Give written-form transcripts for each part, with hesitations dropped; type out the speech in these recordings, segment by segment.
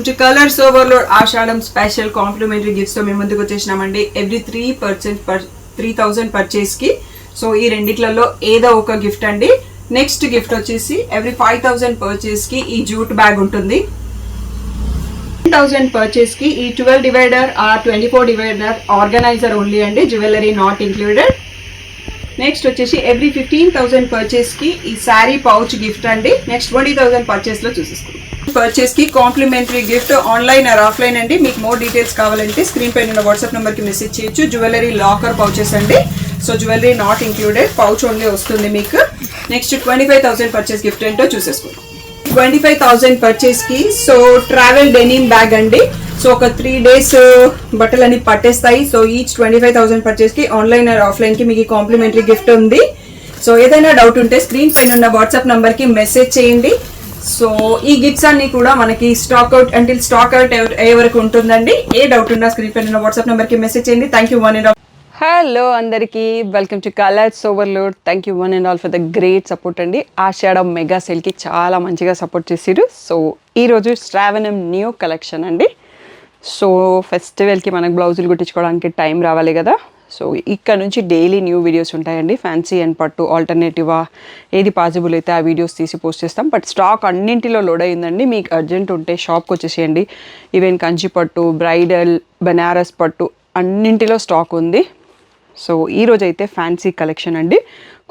To colours overload Ashadham special complimentary gifts తో మేము ముందుకు వచ్చేసినామండి. ఎవ్రీ 3,000 పర్చేస్ కి సో ఈ రెండిట్లలో ఏదో ఒక గిఫ్ట్ అండి. నెక్స్ట్ గిఫ్ట్ వచ్చేసి ఎవ్రీ 5,000 పర్చేస్ కి ఈ జూట్ బ్యాగ్ ఉంటుంది. 10,000 పర్చేస్ కి ఈ 12 divider or 24 divider organiser only అండి, జ్యువెలరీ నాట్ ఇంక్లూడెడ్. నెక్స్ట్ వచ్చేసి ఎవ్రీ 15,000 పర్చేస్ కి ఈ శారీ పౌచ్ గిఫ్ట్ అండి. నెక్స్ట్ 20,000 పర్చేస్ లో చూసేసుకుందాం. పర్చేస్ కి complimentary gift online or offline అండి. మీకు మోర్ డీటెయిల్స్ కావాలంటే స్క్రీన్ పైన ఉన్న వాట్సాప్ నెంబర్ కి మెసేజ్ చేయొచ్చు. జ్యువెలరీ లాకర్ పౌచెస్ అండి. So jewellery not included, pouch only వస్తుంది మీకు. నెక్స్ట్ 25,000 పర్చేస్ గిఫ్ట్ ఏంటో చూసేసుకుందాం. 25,000 పర్చేస్ కి సో ట్రావెల్ డెనిమ్ బ్యాగ్ అండి. సో ఒక 3 days బట్టలన్నీ పట్టేస్తాయి. సో ఈచ్ 25,000 పర్చేస్ కి ఆన్లైన్ ఆర్ ఆఫ్లైన్ కి మీకు కాంప్లిమెంటరీ గిఫ్ట్ ఉంది. సో ఏదైనా డౌట్ ఉంటే స్క్రీన్ పైన ఉన్న వాట్సాప్ నంబర్ కి మెసేజ్ చేయండి. సో ఈ గిఫ్ట్స్ అన్ని కూడా మనకి స్టాక్ అవుట్ అయ్యే వరకు ఉంటుందండి. ఏ డౌట్ ఉన్నా స్క్రీన్ పైన ఉన్న వాట్సాప్ నంబర్ కి మెసేజ్ చేయండి. Thank you one and all. Hello అందరికీ, welcome to colours Overload. Thank you one and all for the great support అండి. ఆషాఢం మెగా సేల్కి చాలా మంచిగా సపోర్ట్ చేసిరు. సో ఈరోజు శ్రావణం న్యూ కలెక్షన్ అండి. సో ఫెస్టివల్కి మనకు బ్లౌజులు కుట్టించుకోవడానికి టైం రావాలి కదా. సో ఇక్కడ నుంచి డైలీ న్యూ వీడియోస్ ఉంటాయండి. ఫ్యాన్సీ అండ్ పట్టు ఆల్టర్నేటివా ఏది పాసిబుల్ అయితే ఆ వీడియోస్ తీసి పోస్ట్ చేస్తాం. బట్ స్టాక్ అన్నింటిలో లోడ్ అయిందండి. మీకు అర్జెంట్ ఉంటే షాప్కి వచ్చేసేయండి. ఈవెన్ కంచి పట్టు, బ్రైడల్, బనారస్ పట్టు అన్నింటిలో స్టాక్ ఉంది. సో ఈరోజు అయితే ఫ్యాన్సీ కలెక్షన్ అండి.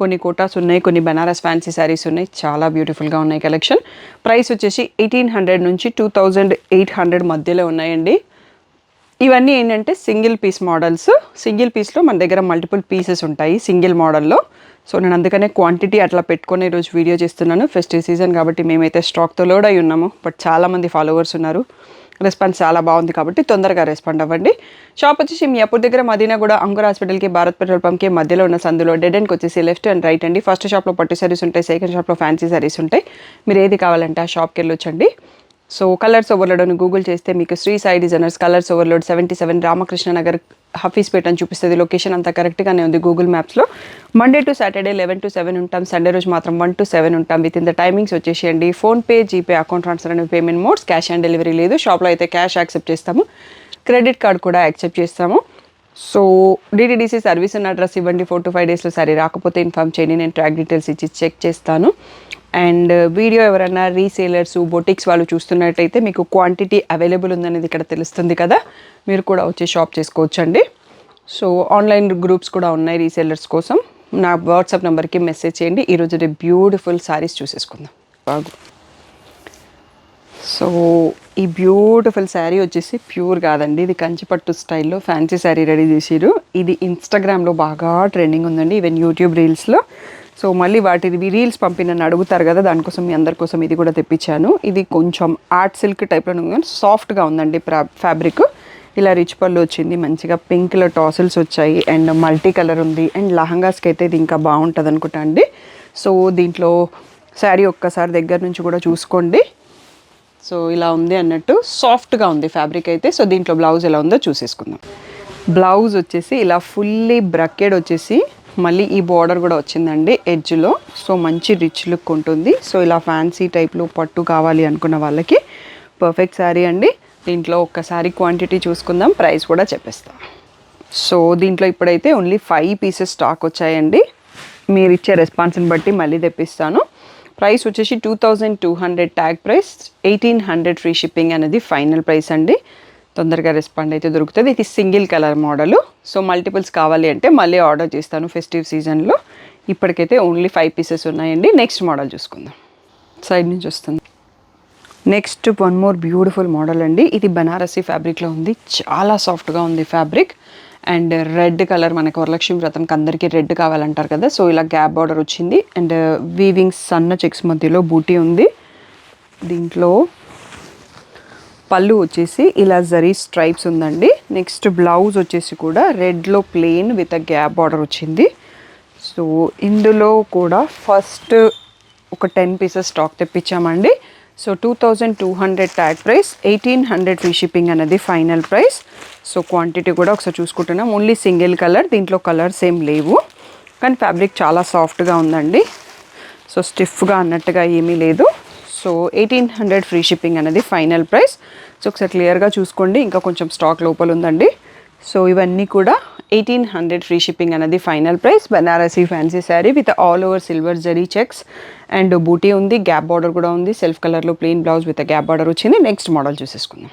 కొన్ని కోటాస్ ఉన్నాయి, కొన్ని బనారస్ ఫ్యాన్సీ శారీస్ ఉన్నాయి. చాలా బ్యూటిఫుల్గా ఉన్నాయి కలెక్షన్. ప్రైస్ వచ్చేసి 1,800 నుంచి 2,800 మధ్యలో ఉన్నాయండి. ఇవన్నీ ఏంటంటే సింగిల్ పీస్ మోడల్స్. సింగిల్ పీస్లో మన దగ్గర మల్టిపుల్ పీసెస్ ఉంటాయి సింగిల్ మోడల్లో. సో నేను అందుకనే క్వాంటిటీ అట్లా పెట్టుకొని ఈరోజు వీడియో చేస్తున్నాను. ఫెస్టివ్ సీజన్ కాబట్టి మేమైతే స్టాక్తో లోడ్ అయి ఉన్నాము. బట్ చాలామంది ఫాలోవర్స్ ఉన్నారు, రెస్పాన్స్ చాలా బాగుంది కాబట్టి తొందరగా రెస్పాండ్ అవ్వండి. షాప్ వచ్చేసి మీ అప్పుడు దగ్గర మదీనాగూడ అంకుర్ హాస్పిటల్కి, భారత్ పెట్రోల్ పంప్కి మధ్యలో ఉన్న సందులో డెడ్ ఎండ్కి వచ్చేసి లెఫ్ట్ అండ్ రైట్ అండి. ఫస్ట్ షాప్లో పట్టు శారీస్ ఉంటాయి, సెకండ్ షాప్లో ఫ్యాన్సీ శారీస్ ఉంటాయి. మీరు ఏది కావాలంటే ఆ షాప్కి వెళ్ళొచ్చండి. సో కలర్స్ ఓవర్లోడ్ అని గూగుల్ చేస్తే మీకు Shri Sai designers Colours Overload 77 Ramakrishna Nagar Hafeezpet అని చూపిస్తుంది. లొకేషన్ అంతా కరెక్ట్గానే ఉంది గూగుల్ మ్యాప్స్లో. మండే టు సాటర్డే 11 to 7 ఉంటాం. సండే రోజు మాత్రం 1 to 7 ఉంటాం. విత్ ఇన్ ద టైమింగ్స్ వచ్చేసేయండి. ఫోన్పే, జీపే, అకౌంట్ ట్రాన్స్ఫర్ అనే payment modes. Cash on delivery లేదు. షాప్లో అయితే క్యాష్ యాక్సెప్ట్ చేస్తాము, క్రెడిట్ కార్డ్ కూడా యాక్సెప్ట్ చేస్తాము. సో డిటీడీసీ సర్వీస్ ఉన్న అడ్రస్ ఇవ్వండి. 4 to 5 daysలో సరే రాకపోతే ఇన్ఫామ్ చేయండి. నేను ట్రాక్ డీటెయిల్స్ ఇచ్చి చెక్ చేస్తాను. అండ్ వీడియో ఎవరైనా రీసేలర్స్, బొటిక్స్ వాళ్ళు చూస్తున్నట్టయితే మీకు క్వాంటిటీ అవైలబుల్ ఉందనేది ఇక్కడ తెలుస్తుంది కదా. మీరు కూడా వచ్చి షాప్ చేసుకోవచ్చండి. సో ఆన్లైన్ గ్రూప్స్ కూడా ఉన్నాయి రీసేలర్స్ కోసం. నా వాట్సాప్ నెంబర్కి మెసేజ్ చేయండి. ఈరోజు బ్యూటిఫుల్ శారీస్ చూసేసుకుందాం. బాగు సో ఈ బ్యూటిఫుల్ శారీ వచ్చేసి ప్యూర్ కాదండి, ఇది కంచిపట్టు స్టైల్లో ఫ్యాన్సీ శారీ రెడీ చేసిరు. ఇది ఇన్స్టాగ్రామ్లో బాగా ట్రెండింగ్ ఉందండి, ఈవెన్ యూట్యూబ్ రీల్స్లో. సో మళ్ళీ వాటి రీల్స్ పంపినని అడుగుతారు కదా, దానికోసం మీ అందరి కోసం ఇది కూడా తెప్పించాను. ఇది కొంచెం ఆర్ట్ సిల్క్ టైప్లో ఉంది, సాఫ్ట్గా ఉందండి ఫ్యాబ్రిక్. ఇలా రిచ్ పళ్ళు వచ్చింది, మంచిగా పింక్లో టాసిల్స్ వచ్చాయి అండ్ మల్టీ కలర్ ఉంది. అండ్ లహంగాస్కి అయితే ఇది ఇంకా బాగుంటుంది అనుకుంటా అండి. సో దీంట్లో శారీ ఒక్కసారి దగ్గర నుంచి కూడా చూసుకోండి. సో ఇలా ఉంది అన్నట్టు, సాఫ్ట్గా ఉంది ఫ్యాబ్రిక్ అయితే. సో దీంట్లో బ్లౌజ్ ఎలా ఉందో చూసేసుకుందాం. బ్లౌజ్ వచ్చేసి ఇలా ఫుల్లీ బ్రకెడ్ వచ్చేసి మళ్ళీ ఈ బార్డర్ కూడా వచ్చిందండి ఎడ్జ్లో. సో మంచి రిచ్ లుక్ ఉంటుంది. సో ఇలా ఫ్యాన్సీ టైప్లో పట్టు కావాలి అనుకున్న వాళ్ళకి పర్ఫెక్ట్ శారీ అండి. దీంట్లో ఒక్కసారి క్వాంటిటీ చూసుకుందాం, ప్రైస్ కూడా చెప్పేస్తాం. సో దీంట్లో ఇప్పుడైతే ఓన్లీ 5 pieces స్టాక్ వచ్చాయండి. మీరు ఇచ్చే రెస్పాన్స్ని బట్టి మళ్ళీ తెప్పిస్తాను. ప్రైస్ వచ్చేసి 2,200 ట్యాగ్ ప్రైస్, 1,800 ఫ్రీ షిప్పింగ్ అనేది ఫైనల్ ప్రైస్ అండి. తొందరగా రెస్పాండ్ అయితే దొరుకుతుంది. ఇది single colour model. So multiples కావాలి అంటే మళ్ళీ ఆర్డర్ చేస్తాను ఫెస్టివ్ సీజన్లో. ఇప్పటికైతే ఓన్లీ 5 pieces ఉన్నాయండి. నెక్స్ట్ మోడల్ చూసుకుందాం. సైడ్ నుంచి వస్తుంది. Next one more beautiful model అండి. ఇది బనారసీ ఫ్యాబ్రిక్లో ఉంది, చాలా సాఫ్ట్గా ఉంది ఫ్యాబ్రిక్. అండ్ రెడ్ కలర్, మనకు వరలక్ష్మి వ్రతంకి అందరికీ రెడ్ కావాలంటారు కదా. సో ఇలా గ్యాప్ బార్డర్ వచ్చింది అండ్ వీవింగ్ సన్న చెక్స్ మధ్యలో బూటీ ఉంది. దీంట్లో పళ్ళు వచ్చేసి ఇలా జరీ స్ట్రైప్స్ ఉందండి. నెక్స్ట్ బ్లౌజ్ వచ్చేసి కూడా రెడ్లో plain with a gap border వచ్చింది. సో ఇందులో కూడా ఫస్ట్ ఒక 10 pieces స్టాక్ తెప్పించామండి. So 2,200 tag price, 1,800 free shipping అనేది ఫైనల్ ప్రైస్. సో క్వాంటిటీ కూడా ఒకసారి చూసుకుంటున్నాం. ఓన్లీ సింగిల్ కలర్, దీంట్లో కలర్స్ ఏం లేవు. కానీ ఫ్యాబ్రిక్ చాలా సాఫ్ట్గా ఉందండి. సో స్టిఫ్గా అన్నట్టుగా ఏమీ లేదు. సో 1,800 ఫ్రీ షిప్పింగ్ అనేది ఫైనల్ ప్రైస్. సో ఒకసారి క్లియర్గా చూసుకోండి, ఇంకా కొంచెం స్టాక్ లోపల ఉందండి. సో ఇవన్నీ కూడా 1800 ఫ్రీ షిప్పింగ్ అనేది final price. Banarasi fancy sari with all over silver zari checks and బూటీ ఉంది, గ్యాప్ బార్డర్ కూడా ఉంది, సెల్ఫ్ కలర్లో plain blouse with gap border వచ్చింది. నెక్స్ట్ మోడల్ చూసేసుకుందాం.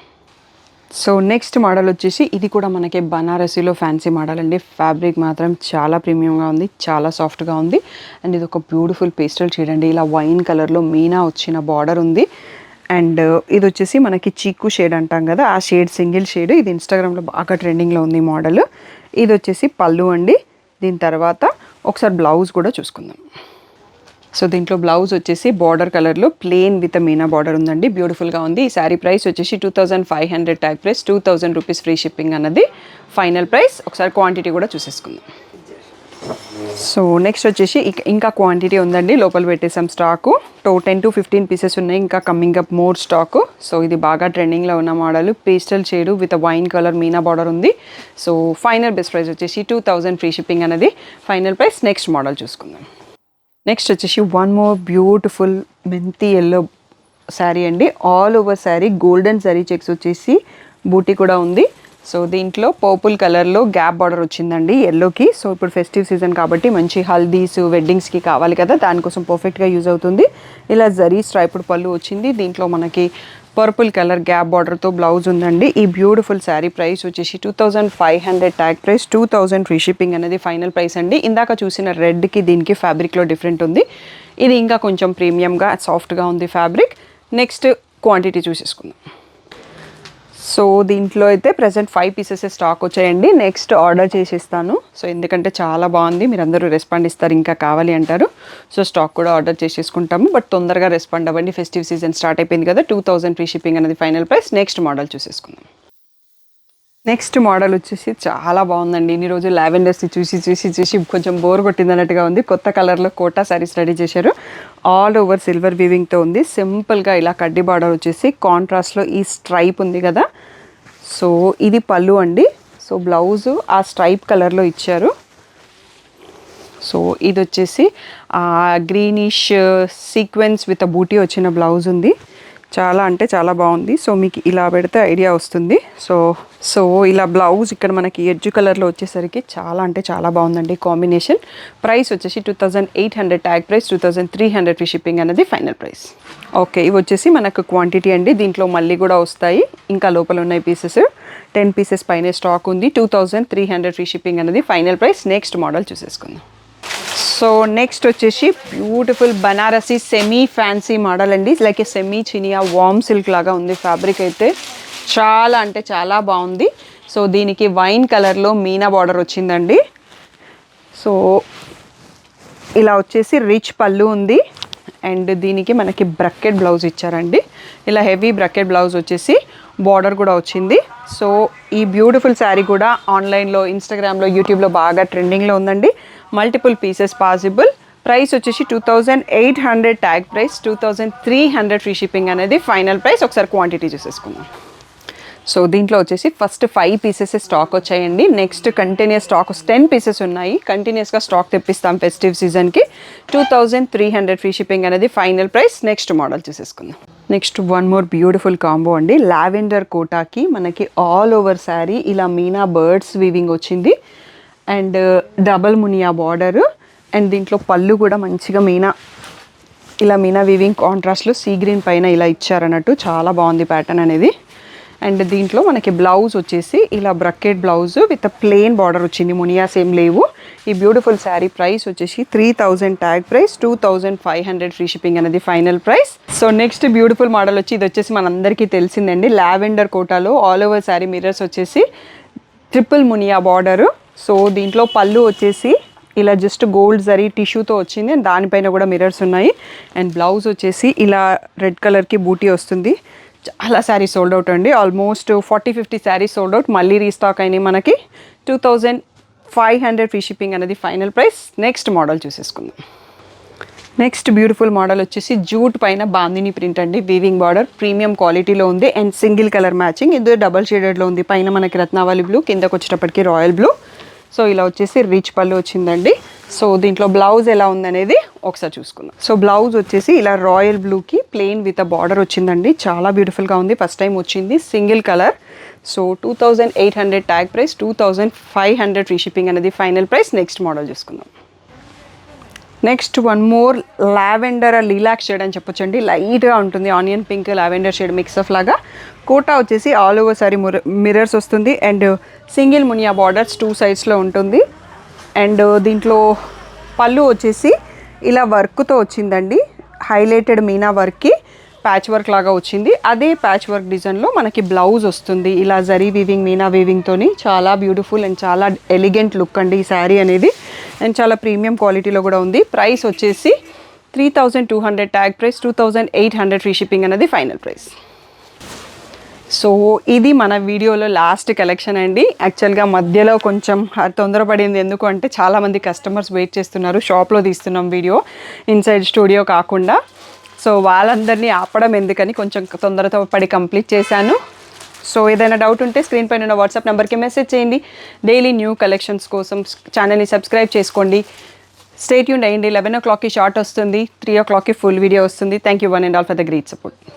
సో నెక్స్ట్ మోడల్ వచ్చేసి ఇది కూడా మనకి బనారసీలో ఫ్యాన్సీ మోడల్ అండి. ఫ్యాబ్రిక్ మాత్రం చాలా ప్రీమియంగా ఉంది, చాలా సాఫ్ట్గా ఉంది. అండ్ ఇది ఒక బ్యూటిఫుల్ పేస్టల్ షేడ్ అండి. ఇలా వైన్ కలర్లో మీనా వచ్చిన బార్డర్ ఉంది. అండ్ ఇది వచ్చేసి మనకి చీకు షేడ్ అంటాం కదా, ఆ షేడ్ సింగిల్ షేడ్. ఇది ఇన్స్టాగ్రామ్లో బాగా ట్రెండింగ్లో ఉంది ఈ మోడల్. ఇది వచ్చేసి పళ్ళు అండి. దీని తర్వాత ఒకసారి బ్లౌజ్ కూడా చూసుకుందాం. సో దీంట్లో బ్లౌజ్ వచ్చేసి బార్డర్ కలర్లో ప్లెయిన్ విత్ మీనా బార్డర్ ఉందండి, బ్యూటిఫుల్గా ఉంది. ఈ శారీ ప్రైస్ వచ్చేసి 2500 tag price, 2000 rupees free shipping అన్నది ఫైనల్ ప్రైస్. ఒకసారి క్వాంటిటీ కూడా చూసేసుకుందాం. సో నెక్స్ట్ వచ్చేసి ఇంకా క్వాంటిటీ ఉందండి, లోపల పెట్టేసాం స్టాకు. 10 to 15 పీసెస్ ఉన్నాయి, ఇంకా coming up more stock. So ఇది బాగా ట్రెండింగ్లో ఉన్న model, pastel shade with wine colour Meena border ఉంది. సో ఫైనల్ బెస్ట్ ప్రైస్ వచ్చేసి 2000 ఫ్రీ షిప్పింగ్ అనేది ఫైనల్ ప్రైస్. నెక్స్ట్ మోడల్ చూసుకుందాం. నెక్స్ట్ వచ్చేసి వన్ మోర్ బ్యూటిఫుల్ మెంతి ఎల్లో శారీ అండి. All over sari golden sari checks వచ్చేసి బూటీ కూడా ఉంది. సో దీంట్లో పర్పుల్ కలర్లో గ్యాప్ బార్డర్ వచ్చిందండి ఎల్లోకి. సో ఇప్పుడు ఫెస్టివ్ సీజన్ కాబట్టి మంచి హల్దీస్ వెడ్డింగ్స్కి కావాలి కదా, దానికోసం పర్ఫెక్ట్గా యూజ్ అవుతుంది. ఇలా జరీ స్ట్రైప్డ్ పళ్ళు వచ్చింది. దీంట్లో మనకి పర్పుల్ కలర్ గ్యాప్ బార్డర్తో బ్లౌజ్ ఉందండి. ఈ బ్యూటిఫుల్ శారీ ప్రైస్ వచ్చేసి 2500 ట్యాగ్ ప్రైస్, 2000 ఫ్రీ షిప్పింగ్ అనేది ఫైనల్ ప్రైస్ అండి. ఇందాక చూసిన రెడ్కి దీనికి ఫ్యాబ్రిక్లో డిఫరెంట్ ఉంది, ఇది ఇంకా కొంచెం ప్రీమియంగా సాఫ్ట్గా ఉంది ఫ్యాబ్రిక్. నెక్స్ట్ క్వాంటిటీ చూసేసుకుందాం. సో దీంట్లో అయితే ప్రజెంట్ 5 పీసెస్ స్టాక్ వచ్చాయండి. నెక్స్ట్ ఆర్డర్ చేసేస్తాను. సో ఎందుకంటే చాలా బాగుంది, మీరు అందరూ రెస్పాండ్ ఇస్తారు, ఇంకా కావాలి అంటారు. సో స్టాక్ కూడా ఆర్డర్ చేసేసుకుంటాము, బట్ తొందరగా రెస్పాండ్ అవ్వండి, ఫెస్టివ్ సీజన్ స్టార్ట్ అయిపోయింది కదా. 2000 ఫ్రీ షిప్పింగ్ అనేది ఫైనల్ ప్రైస్. నెక్స్ట్ మోడల్ చూసేసుకుందాం. నెక్స్ట్ మోడల్ వచ్చేసి చాలా బాగుందండి. ఇన్ని రోజు లావెండర్స్ చూసి కొంచెం బోర్ కొట్టింది అన్నట్టుగా ఉంది. కొత్త కలర్లో కోటా శారీస్ రెడీ చేశారు. ఆల్ ఓవర్ సిల్వర్ వీవింగ్తో ఉంది. సింపుల్గా ఇలా కడ్డీ బార్డర్ వచ్చేసి కాంట్రాస్ట్లో ఈ స్ట్రైప్ ఉంది కదా. సో ఇది పళ్ళు అండి. సో బ్లౌజు ఆ స్ట్రైప్ కలర్లో ఇచ్చారు. సో ఇది వచ్చేసి గ్రీనిష్ సీక్వెన్స్ విత్ బూటీ వచ్చిన బ్లౌజ్ ఉంది. చాలా అంటే చాలా బాగుంది. సో మీకు ఇలా పెడితే ఐడియా వస్తుంది. సో ఇలా బ్లౌజ్ ఇక్కడ మనకి ఎడ్జ్ కలర్లో వచ్చేసరికి చాలా అంటే చాలా బాగుందండి కాంబినేషన్. ప్రైస్ వచ్చేసి 2800 ట్యాగ్ ప్రైస్, 2300 ఫ్రీ షిప్పింగ్ అనేది ఫైనల్ ప్రైస్. ఓకే, ఇవి వచ్చేసి మనకు క్వాంటిటీ అండి. దీంట్లో మళ్ళీ కూడా వస్తాయి, ఇంకా లోపల ఉన్నాయి పీసెస్. 10 పీసెస్ పైన స్టాక్ ఉంది. 2300 ఫ్రీ షిప్పింగ్ అనేది ఫైనల్ ప్రైస్. నెక్స్ట్ మోడల్ చూసేసుకుందాం. సో నెక్స్ట్ వచ్చేసి beautiful Banarasi semi fancy model అండి. లైక్ సెమీ చినియా వార్మ్ సిల్క్ లాగా ఉంది. ఫ్యాబ్రిక్ అయితే చాలా అంటే చాలా బాగుంది. సో దీనికి వైన్ కలర్లో మీనా బార్డర్ వచ్చిందండి. సో ఇలా వచ్చేసి రిచ్ పళ్ళు ఉంది. అండ్ దీనికి మనకి బ్రకెట్ బ్లౌజ్ ఇచ్చారండి. ఇలా హెవీ బ్రకెట్ బ్లౌజ్ వచ్చేసి బార్డర్ కూడా వచ్చింది. సో ఈ బ్యూటిఫుల్ శారీ కూడా ఆన్లైన్లో, ఇన్స్టాగ్రామ్లో, యూట్యూబ్లో బాగా ట్రెండింగ్లో ఉందండి. Multiple pieces possible. ప్రైస్ వచ్చేసి 2800 ట్యాగ్ ప్రైస్, 2300 ఫ్రీ షిప్పింగ్ అనేది ఫైనల్ ప్రైస్. ఒకసారి క్వాంటిటీ చూసేసుకుందాం. సో దీంట్లో వచ్చేసి ఫస్ట్ 5 పీసెస్ స్టాక్ వచ్చాయండి. నెక్స్ట్ కంటిన్యూస్ స్టాక్ 10 పీసెస్ ఉన్నాయి. కంటిన్యూస్గా స్టాక్ తెప్పిస్తాం ఫెస్టివ్ సీజన్కి. 2300 ఫ్రీ షిప్పింగ్ అనేది ఫైనల్ ప్రైస్. నెక్స్ట్ మోడల్ చూసేసుకుందాం. Next one more beautiful combo అండి. లావెండర్ కోటాకి మనకి ఆల్ ఓవర్ శారీ ఇలా మీనా బర్డ్స్ వీవింగ్ వచ్చింది. అండ్ డబల్ మునియా బార్డర్. అండ్ దీంట్లో పళ్ళు కూడా మంచిగా ఇలా మీనా వీవింగ్ కాంట్రాస్ట్లో సీ గ్రీన్ పైన ఇలా ఇచ్చారన్నట్టు చాలా బాగుంది ప్యాటర్న్ అనేది. అండ్ దీంట్లో మనకి బ్లౌజ్ వచ్చేసి ఇలా bracket blouse with plain border వచ్చింది, మునియాస్ ఏం లేవు. ఈ బ్యూటిఫుల్ శారీ ప్రైస్ వచ్చేసి 3000 ట్యాగ్ ప్రైస్, 2500 ఫ్రీ షిప్పింగ్ అనేది final price. So next beautiful model వచ్చి ఇది వచ్చేసి మనందరికీ తెలిసిందండి. లావెండర్ కోటాలో ఆల్ ఓవర్ శారీ మిర్రర్స్ వచ్చేసి ట్రిపుల్ మునియా బార్డరు. సో దీంట్లో పళ్ళు వచ్చేసి ఇలా జస్ట్ గోల్డ్ జరీ టిష్యూతో వచ్చింది. అండ్ దానిపైన కూడా మిర్రర్స్ ఉన్నాయి. అండ్ బ్లౌజ్ వచ్చేసి ఇలా రెడ్ కలర్కి బూటీ వస్తుంది. చాలా శారీస్ సోల్డ్ అవుట్ అండి. Almost 40-50 saris sold out. మళ్ళీ రీస్టాక్ అయినాయి మనకి. 2500 ఫ్రీ షిప్పింగ్ అనేది ఫైనల్ ప్రైస్. నెక్స్ట్ మోడల్ చూసేసుకుందాం. నెక్స్ట్ బ్యూటిఫుల్ మోడల్ వచ్చేసి జూట్ పైన బాందిని ప్రింట్ అండి. వీవింగ్ బార్డర్ ప్రీమియం క్వాలిటీలో ఉంది. And single colour matching. ఇది డబల్ షేడెడ్లో ఉంది. పైన మనకి రత్నావళి బ్లూ, కిందకు వచ్చేటప్పటికి రాయల్ బ్లూ. సో ఇలా వచ్చేసి రిచ్ పళ్ళు వచ్చిందండి. సో దీంట్లో బ్లౌజ్ ఎలా ఉందనేది ఒకసారి చూసుకుందాం. సో బ్లౌజ్ వచ్చేసి ఇలా రాయల్ బ్లూకి ప్లెయిన్ విత్ అ బార్డర్ వచ్చిందండి. చాలా బ్యూటిఫుల్గా ఉంది. ఫస్ట్ టైం వచ్చింది single colour. So 2800 tag price, 2500 free shipping అనేది ఫైనల్ ప్రైస్. నెక్స్ట్ మోడల్ చూసుకుందాం. Next one more lavender lilac shade అని చెప్పొచ్చండి. లైట్గా ఉంటుంది, onion pink lavender shade mix up లాగా. కోటా వచ్చేసి ఆల్ ఓవర్ సారీ మిర్రర్స్ వస్తుంది అండ్ సింగిల్ మునియా బార్డర్స్ 2 సైడ్స్లో ఉంటుంది. అండ్ దీంట్లో పళ్ళు వచ్చేసి ఇలా వర్క్తో వచ్చిందండి. హైలైటెడ్ మీనా వర్క్కి ప్యాచ్ వర్క్ లాగా వచ్చింది. అదే ప్యాచ్ వర్క్ డిజైన్లో మనకి బ్లౌజ్ వస్తుంది ఇలా జరీ వీవింగ్, మీనా వీవింగ్తోని. చాలా బ్యూటిఫుల్ అండ్ చాలా ఎలిగెంట్ లుక్ అండి ఈ శారీ అనేది. అండ్ చాలా ప్రీమియం క్వాలిటీలో కూడా ఉంది. ప్రైస్ వచ్చేసి 3200 ట్యాగ్ ప్రైస్, 2800 ఫ్రీ షిప్పింగ్ అనేది ఫైనల్ ప్రైస్. సో ఇది మన వీడియోలో లాస్ట్ కలెక్షన్ అండి. యాక్చువల్గా మధ్యలో కొంచెం తొందరపడింది, ఎందుకు అంటే చాలామంది కస్టమర్స్ వెయిట్ చేస్తున్నారు. షాప్లో తీస్తున్నాం వీడియో, ఇన్సైడ్ స్టూడియో కాకుండా. సో వాళ్ళందరినీ ఆపడం ఎందుకని కొంచెం తొందరతో పడి కంప్లీట్ చేశాను. సో ఏదైనా డౌట్ ఉంటే స్క్రీన్ పైన ఉన్న వాట్సాప్ నెంబర్కి మెసేజ్ చేయండి. డైలీ న్యూ కలెక్షన్స్ కోసం ఛానల్ని సబ్స్క్రైబ్ చేసుకోండి. స్టే ట్యూన్డ్ అయ్యండి. 11 o'clockకి షార్ట్ వస్తుంది, 3 o'clockకి ఫుల్ వీడియో వస్తుంది. Thank you one and all for the great support.